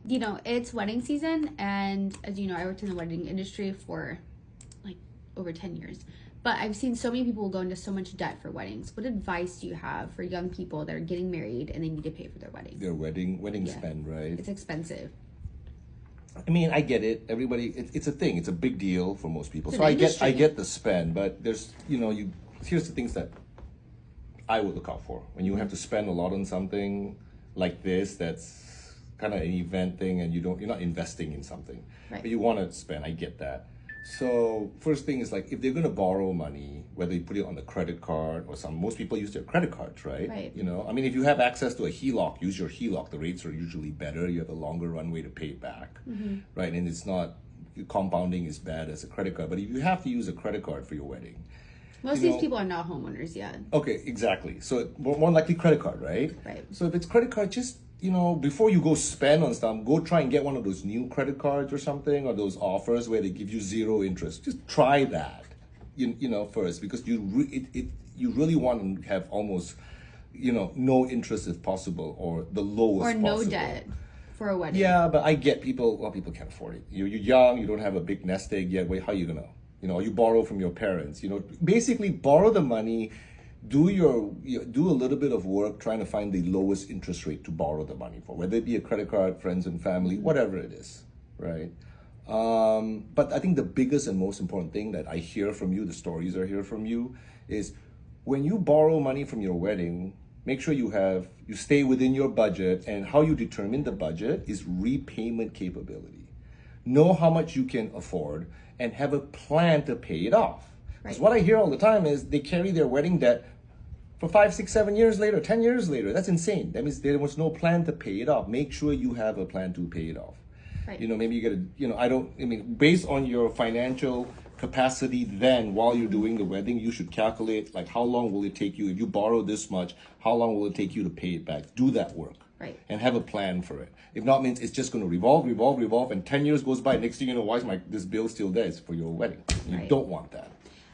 you know, it's wedding season, and as you know, I worked in the wedding industry for like over 10 years. But I've seen so many people go into so much debt for weddings. What advice do you have for young people that are getting married and they need to pay for their wedding? Their wedding spend, right? It's expensive. I mean, I get it. Everybody, it's a thing. It's a big deal for most people. It's So an I industry. get the spend, but there's, here's the things that I would look out for when you have to spend a lot on something like this. That's kind of an event thing, and you're not investing in something, Right. but you want to spend. I get that. So first thing is like if they're gonna borrow money, whether you put it on the credit card or most people use their credit cards, right? Right. I mean, if you have access to a HELOC, use your HELOC. The rates are usually better. You have a longer runway to pay it back, right? And it's not compounding as bad as a credit card. But if you have to use a credit card for your wedding, Most of these people are not homeowners yet. okay, exactly. So more likely credit card, right? Right. So if it's credit card, just before you go spend on stuff, go try and get one of those new credit cards or something, or those offers where they give you 0 interest. Just try that, first, because you really want to have almost, no interest if possible, or the lowest Or no possible. debt for a wedding. Yeah, but I get people can't afford it. You're young, you don't have a big nest egg yet. Wait, how are you gonna? You borrow from your parents. Basically borrow the money. Do a little bit of work trying to find the lowest interest rate to borrow the money for, whether it be a credit card, friends and family, whatever it is, right? But I think the biggest and most important thing that I hear from you, the stories I hear from you, is when you borrow money from your wedding, make sure you stay within your budget, and how you determine the budget is repayment capability. Know how much you can afford and have a plan to pay it off. Because what I hear all the time is they carry their wedding debt for 5, 6, 7 years later, 10 years later. That's insane. That means there was no plan to pay it off. Make sure you have a plan to pay it off. Right. Maybe you get based on your financial capacity then, while you're doing the wedding, you should calculate like how long will it take you, if you borrow this much, how long will it take you to pay it back? Do that work. Right. And have a plan for it. If not, means it's just going to revolve, and 10 years goes by. Next thing you know, why is this bill still there? It's for your wedding. You Right. don't want that.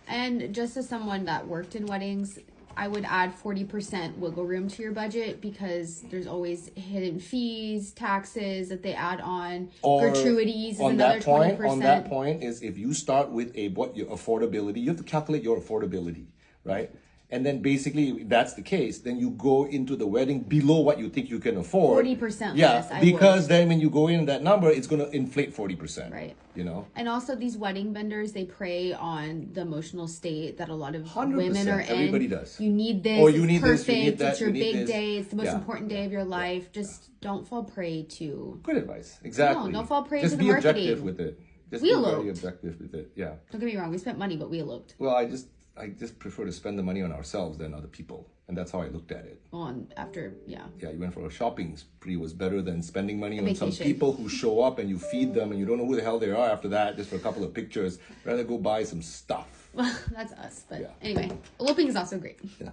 And just as someone that worked in weddings, I would add 40% wiggle room to your budget, because there's always hidden fees, taxes that they add on, Or gratuities is on another that point, 20%. On that point is if you start with what your affordability, you have to calculate your affordability, right? And then basically, if that's the case, then you go into the wedding below what you think you can afford. 40% Yeah, less, I because would. then when you go in that number, it's going to inflate 40%. Right. And also these wedding vendors, they prey on the emotional state that a lot of 100%, women are in. everybody does. You need this, Or you it's need this, perfect, you need that, it's your you need big this. day, it's the most Yeah, important day of your life. Just don't fall prey to... Good advice. Exactly. No, don't fall prey Just to the be objective marketing. with it. Just We be eloped. very objective with it. Yeah. Don't get me wrong, we spent money, but we eloped. Well, I just prefer to spend the money on ourselves than other people. And that's how I looked at it. Yeah. Yeah, you went for a shopping spree was better than spending money on some vacation. people who show up and you feed them and you don't know who the hell they are after that, just for a couple of pictures. Rather go buy some stuff. Well, that's us. But Yeah. anyway, eloping is also great. Yeah.